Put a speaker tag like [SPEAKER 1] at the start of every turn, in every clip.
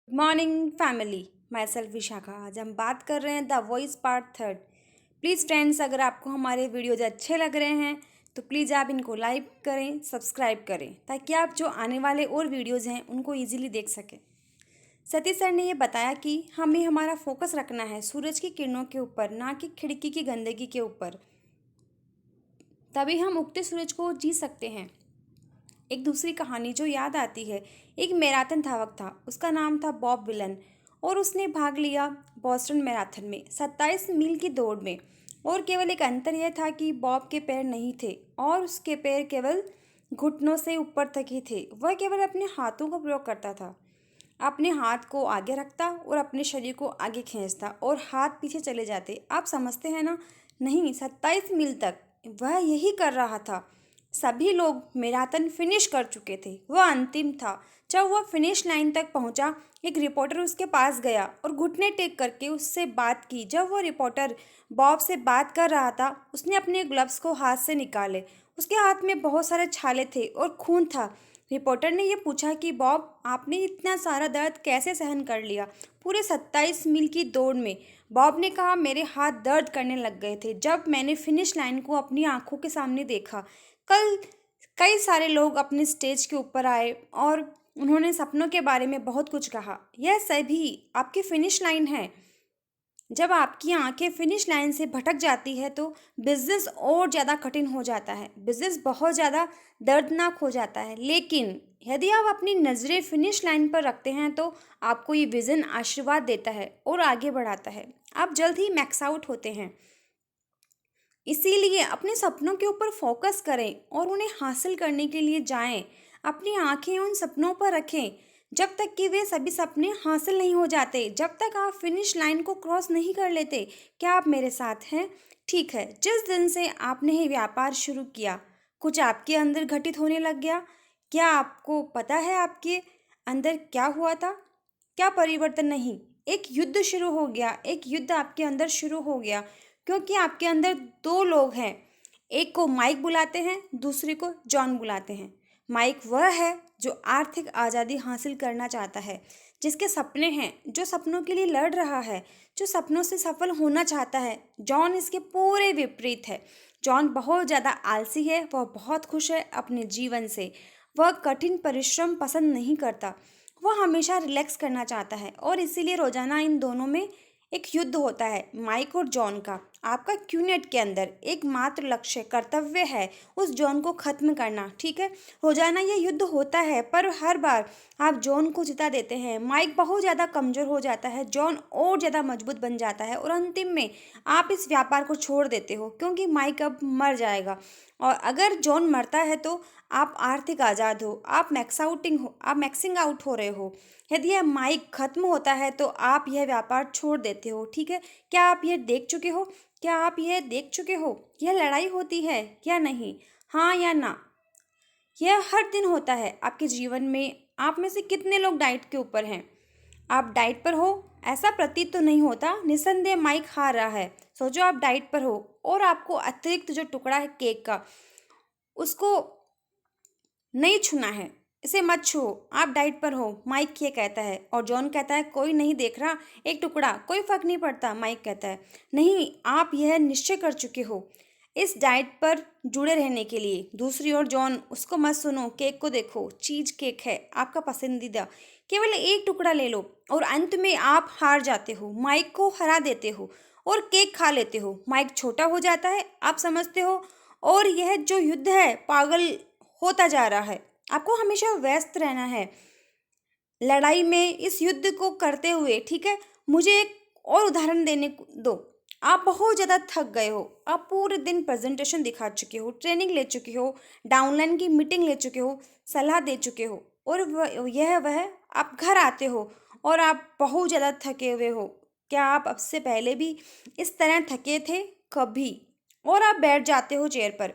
[SPEAKER 1] Good morning family. My self Vishakha. आज हम बात कर रहे हैं the voice part third. Please friends, अगर आपको हमारे वीडियोज अच्छे लग रहे हैं तो प्लीज़ आप इनको लाइक करें, सब्सक्राइब करें, ताकि आप जो आने वाले और वीडियोज़ हैं उनको ईजिली देख सकें। सतीश सर ने ये बताया कि हमें हमारा फोकस रखना है सूरज की किरणों के ऊपर, ना कि खिड़की की गंदगी के ऊपर। तभी हम उगते सूरज को जी सकते हैं। एक दूसरी कहानी जो याद आती है, एक मैराथन धावक था, उसका नाम था बॉब विलन। और उसने भाग लिया बॉस्टन मैराथन में 27 मील की दौड़ में। और केवल एक अंतर यह था कि बॉब के पैर नहीं थे और उसके पैर केवल घुटनों से ऊपर तक ही थे। वह केवल अपने हाथों का प्रयोग करता था, अपने हाथ को आगे रखता और अपने शरीर को आगे खींचता और हाथ पीछे चले जाते। आप समझते हैं ना? नहीं, 27 मील तक वह यही कर रहा था। सभी लोग मैराथन फिनिश कर चुके थे, वह अंतिम था। जब वह फिनिश लाइन तक पहुंचा, एक रिपोर्टर उसके पास गया और घुटने टेक करके उससे बात की। जब वह रिपोर्टर बॉब से बात कर रहा था, उसने अपने ग्लव्स को हाथ से निकाले। उसके हाथ में बहुत सारे छाले थे और खून था। रिपोर्टर ने यह पूछा कि बॉब, आपने इतना सारा दर्द कैसे सहन कर लिया पूरे 27 मील की दौड़ में? बॉब ने कहा, मेरे हाथ दर्द करने लग गए थे जब मैंने फिनिश लाइन को अपनी आंखों के सामने देखा। कल कई सारे लोग अपने स्टेज के ऊपर आए और उन्होंने सपनों के बारे में बहुत कुछ कहा। यह सभी आपकी फिनिश लाइन है। जब आपकी आंखें फिनिश लाइन से भटक जाती है तो बिजनेस और ज़्यादा कठिन हो जाता है, बिजनेस बहुत ज़्यादा दर्दनाक हो जाता है। लेकिन यदि आप अपनी नज़रें फिनिश लाइन पर रखते हैं तो आपको ये विज़न आशीर्वाद देता है और आगे बढ़ाता है। आप जल्द ही मैक्स आउट होते हैं। इसीलिए अपने सपनों के ऊपर फोकस करें और उन्हें हासिल करने के लिए जाएं। अपनी आंखें उन सपनों पर रखें जब तक कि वे सभी सपने हासिल नहीं हो जाते, जब तक आप फिनिश लाइन को क्रॉस नहीं कर लेते। क्या आप मेरे साथ हैं? ठीक है। जिस दिन से आपने ये व्यापार शुरू किया, कुछ आपके अंदर घटित होने लग गया। क्या आपको पता है आपके अंदर क्या हुआ था? क्या परिवर्तन नहीं, एक युद्ध शुरू हो गया। एक युद्ध आपके अंदर शुरू हो गया, क्योंकि आपके अंदर दो लोग हैं। एक को माइक बुलाते हैं, दूसरे को जॉन बुलाते हैं। माइक वह है जो आर्थिक आज़ादी हासिल करना चाहता है, जिसके सपने हैं, जो सपनों के लिए लड़ रहा है, जो सपनों से सफल होना चाहता है। जॉन इसके पूरे विपरीत है। जॉन बहुत ज़्यादा आलसी है, वह बहुत खुश है अपने जीवन से। वह कठिन परिश्रम पसंद नहीं करता, वह हमेशा रिलैक्स करना चाहता है। और इसीलिए रोजाना इन दोनों में एक युद्ध होता है, माइक और जॉन का। आपका क्यूनेट के अंदर एकमात्र लक्ष्य, कर्तव्य है उस जॉन को खत्म करना। ठीक है, रोजाना ये युद्ध होता है, पर हर बार आप जॉन को जिता देते हैं। माइक बहुत ज़्यादा कमज़ोर हो जाता है, जॉन और ज़्यादा मजबूत बन जाता है और अंतिम में आप इस व्यापार को छोड़ देते हो, क्योंकि माइक अब मर जाएगा। और अगर जॉन मरता है तो आप आर्थिक आज़ाद हो, आप मैक्सिंग आउट हो रहे हो। यदि यह माइक खत्म होता है तो आप यह व्यापार छोड़ देते हो। ठीक है, क्या आप यह देख चुके हो? क्या आप यह देख चुके हो? यह लड़ाई होती है या नहीं? हाँ या ना? यह हर दिन होता है आपके जीवन में। आप में से कितने लोग डाइट के ऊपर हैं? आप डाइट पर हो? ऐसा प्रतीत तो नहीं होता। निस्संदेह माइक हार रहा है। सोचो आप डाइट पर हो और आपको अतिरिक्त जो टुकड़ा है केक का, उसको नहीं छूना है, इसे मत छुओ। आप डाइट पर हो, माइक ये कहता है। और जॉन कहता है, कोई नहीं देख रहा, एक टुकड़ा, कोई फर्क नहीं पड़ता। माइक कहता है, नहीं, आप यह निश्चय कर चुके हो इस डाइट पर जुड़े रहने के लिए। दूसरी ओर जॉन, उसको मत सुनो, केक को देखो, चीज केक है आपका पसंदीदा, केवल एक टुकड़ा ले लो। और अंत में आप हार जाते हो, माइक को हरा देते हो और केक खा लेते हो। माइक छोटा हो जाता है, आप समझते हो। और यह जो युद्ध है पागल होता जा रहा है। आपको हमेशा व्यस्त रहना है लड़ाई में, इस युद्ध को करते हुए। ठीक है, मुझे एक और उदाहरण देने दो। आप बहुत ज़्यादा थक गए हो, आप पूरे दिन प्रेजेंटेशन दिखा चुके हो, ट्रेनिंग ले चुके हो, डाउनलाइन की मीटिंग ले चुके हो, सलाह दे चुके हो, और वह आप घर आते हो और आप बहुत ज़्यादा थके हुए हो। क्या आप अब से पहले भी इस तरह थके थे कभी? और आप बैठ जाते हो चेयर पर,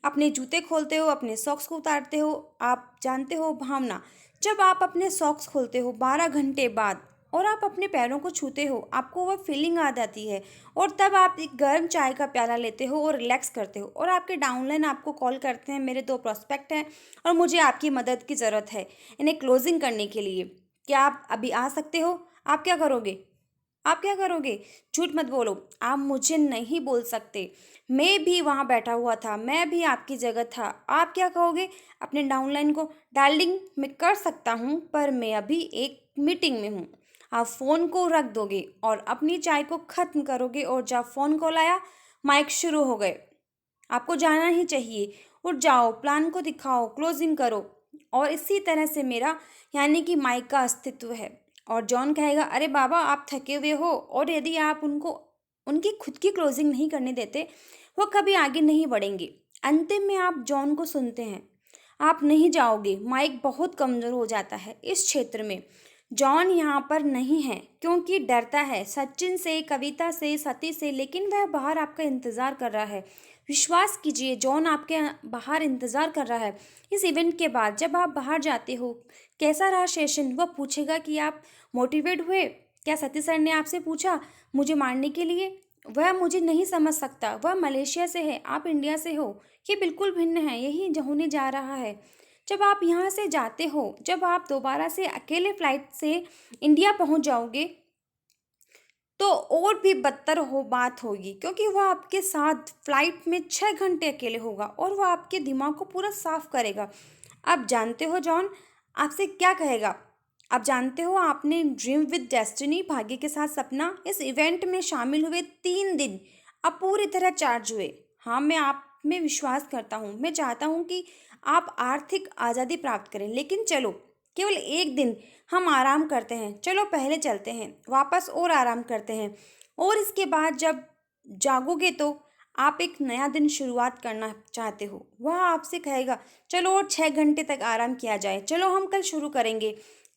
[SPEAKER 1] अपने जूते खोलते हो, अपने सॉक्स को उतारते हो। आप जानते हो भावना, जब आप अपने सॉक्स खोलते हो 12 घंटे बाद और आप अपने पैरों को छूते हो, आपको वह फीलिंग आ जाती है। और तब आप एक गर्म चाय का प्याला लेते हो और रिलैक्स करते हो। और आपके डाउनलाइन आपको कॉल करते हैं, मेरे 2 प्रोस्पेक्ट हैं और मुझे आपकी मदद की ज़रूरत है इन्हें क्लोजिंग करने के लिए। क्या आप अभी आ सकते हो? आप क्या करोगे? आप क्या करोगे? झूठ मत बोलो, आप मुझे नहीं बोल सकते। मैं भी वहाँ बैठा हुआ था, मैं भी आपकी जगह था। आप क्या कहोगे अपने डाउनलाइन को? डार्लिंग, मैं कर सकता हूँ, पर मैं अभी एक मीटिंग में हूँ। आप फ़ोन को रख दोगे और अपनी चाय को ख़त्म करोगे और जब फ़ोन कॉल आया, माइक शुरू हो गए। आपको जाना ही चाहिए। उठ जाओ, प्लान को दिखाओ, क्लोजिंग करो। और इसी तरह से मेरा यानी कि माइक का अस्तित्व है। और जॉन कहेगा, अरे बाबा, आप थके हुए हो और यदि आप उनको उनकी खुद की क्लोजिंग नहीं करने देते, वो कभी आगे नहीं बढ़ेंगे। अंतिम में आप जॉन को सुनते हैं, आप नहीं जाओगे, माइक बहुत कमज़ोर हो जाता है इस क्षेत्र में। जॉन यहाँ पर नहीं है क्योंकि डरता है सचिन से, कविता से, सती से, लेकिन वह बाहर आपका इंतज़ार कर रहा है। विश्वास कीजिए, जॉन आपके बाहर इंतज़ार कर रहा है। इस इवेंट के बाद जब आप बाहर जाते हो, कैसा रहा सेशन, वह पूछेगा कि आप मोटिवेट हुए? क्या सती सर ने आपसे पूछा मुझे मारने के लिए? वह मुझे नहीं समझ सकता, वह मलेशिया से है, आप इंडिया से हो। ये बिल्कुल भिन्न है, यही होने जा रहा है। जब आप यहाँ से जाते हो, जब आप दोबारा से अकेले फ्लाइट से इंडिया पहुँच जाओगे, तो और भी बदतर हो बात होगी क्योंकि वह आपके साथ फ्लाइट में 6 घंटे अकेले होगा और वह आपके दिमाग को पूरा साफ करेगा। आप जानते हो जॉन आपसे क्या कहेगा? आप जानते हो, आपने ड्रीम विद डेस्टिनी, भाग्य के साथ सपना, इस इवेंट में शामिल हुए 3 दिन अब पूरी तरह चार्ज हुए। हाँ, मैं आप में विश्वास करता हूँ, मैं चाहता हूँ कि आप आर्थिक आज़ादी प्राप्त करें, लेकिन चलो केवल एक दिन हम आराम करते हैं। चलो पहले चलते हैं वापस और आराम करते हैं, और इसके बाद जब जागोगे तो आप एक नया दिन शुरुआत करना चाहते हो। वह आपसे कहेगा, चलो और 6 घंटे तक आराम किया जाए, चलो हम कल शुरू करेंगे,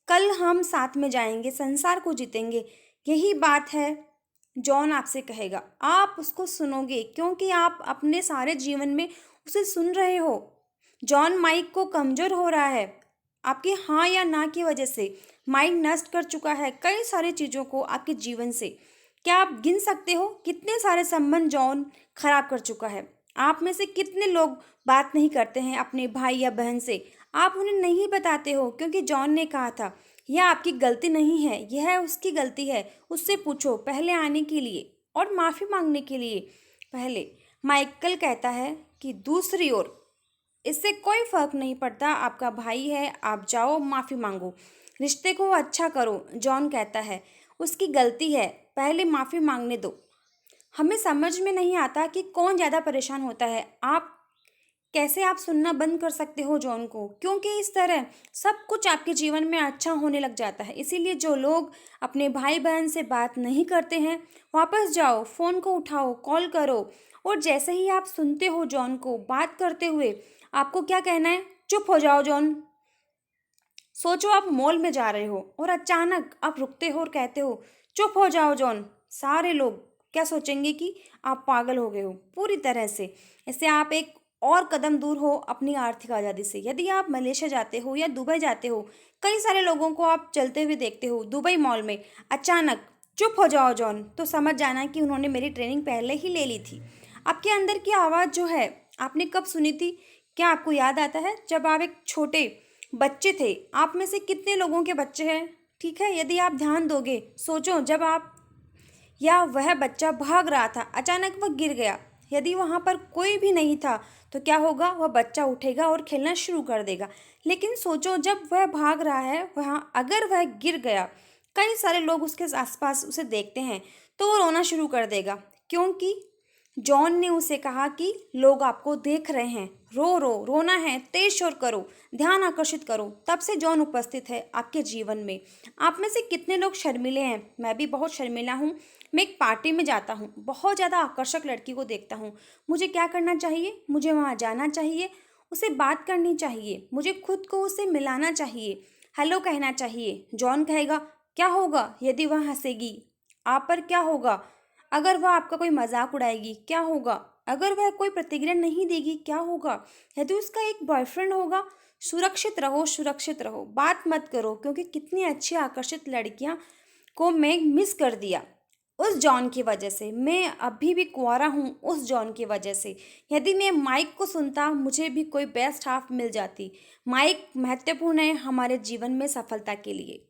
[SPEAKER 1] कल हम साथ में जाएंगे, संसार को जीतेंगे। यही बात है, जॉन आपसे कहेगा। आप उसको सुनोगे क्योंकि आप अपने सारे जीवन में उसे सुन रहे हो। जॉन माइक को कमज़ोर हो रहा है आपके हाँ या ना की वजह से। माइक नष्ट कर चुका है कई सारी चीज़ों को आपके जीवन से। क्या आप गिन सकते हो कितने सारे संबंध जॉन खराब कर चुका है? आप में से कितने लोग बात नहीं करते हैं अपने भाई या बहन से? आप उन्हें नहीं बताते हो क्योंकि जॉन ने कहा था, यह आपकी गलती नहीं है, यह उसकी गलती है। उससे पूछो पहले आने के लिए और माफ़ी मांगने के लिए पहले। माइकल कहता है कि दूसरी ओर इससे कोई फर्क नहीं पड़ता, आपका भाई है, आप जाओ माफ़ी मांगो, रिश्ते को अच्छा करो। जॉन कहता है, उसकी गलती है, पहले माफ़ी मांगने दो। हमें समझ में नहीं आता कि कौन ज़्यादा परेशान होता है। कैसे आप सुनना बंद कर सकते हो जॉन को? क्योंकि इस तरह सब कुछ आपके जीवन में अच्छा होने लग जाता है। इसीलिए जो लोग अपने भाई बहन से बात नहीं करते हैं, वापस जाओ, फ़ोन को उठाओ, कॉल करो। और जैसे ही आप सुनते हो जॉन को बात करते हुए, आपको क्या कहना है? चुप हो जाओ जॉन। सोचो आप मॉल में जा रहे हो और अचानक आप रुकते हो और कहते हो, चुप हो जाओ जॉन। सारे लोग क्या सोचेंगे कि आप पागल हो गए हो पूरी तरह से। इससे आप एक और कदम दूर हो अपनी आर्थिक आज़ादी से। यदि आप मलेशिया जाते हो या दुबई जाते हो, कई सारे लोगों को आप चलते हुए देखते हो दुबई मॉल में, अचानक चुप हो जाओ जॉन, तो समझ जाना कि उन्होंने मेरी ट्रेनिंग पहले ही ले ली थी। आपके अंदर की आवाज़ जो है, आपने कब सुनी थी? क्या आपको याद आता है जब आप एक छोटे बच्चे थे? आप में से कितने लोगों के बच्चे हैं? ठीक है, यदि आप ध्यान दोगे, सोचो जब आप या वह बच्चा भाग रहा था, अचानक वह गिर गया। यदि वहाँ पर कोई भी नहीं था तो क्या होगा? वह बच्चा उठेगा और खेलना शुरू कर देगा। लेकिन सोचो जब वह भाग रहा है, वहाँ अगर वह गिर गया, कई सारे लोग उसके आसपास उसे देखते हैं, तो वो रोना शुरू कर देगा क्योंकि जॉन ने उसे कहा कि लोग आपको देख रहे हैं, रो रो, रोना है, तेज शोर करो, ध्यान आकर्षित करो। तब से जॉन उपस्थित है आपके जीवन में। आप में से कितने लोग शर्मीले हैं? मैं भी बहुत शर्मीला हूँ। मैं एक पार्टी में जाता हूँ, बहुत ज़्यादा आकर्षक लड़की को देखता हूँ, मुझे क्या करना चाहिए? मुझे वहाँ जाना चाहिए, उससे बात करनी चाहिए, मुझे खुद को उससे मिलाना चाहिए, हेलो कहना चाहिए। जॉन कहेगा, क्या होगा यदि वह हंसेगी? आप पर क्या होगा अगर वह आपका कोई मजाक उड़ाएगी? क्या होगा अगर वह कोई प्रतिक्रिया नहीं देगी? क्या होगा यदि उसका एक बॉयफ्रेंड होगा? सुरक्षित रहो, सुरक्षित रहो, बात मत करो क्योंकि कितनी अच्छी आकर्षित लड़कियां को मैं मिस कर दिया उस जॉन की वजह से। मैं अभी भी कुंवारा हूँ उस जॉन की वजह से। यदि मैं माइक को सुनता, मुझे भी कोई बेस्ट हाफ मिल जाती। माइक महत्वपूर्ण है हमारे जीवन में सफलता के लिए।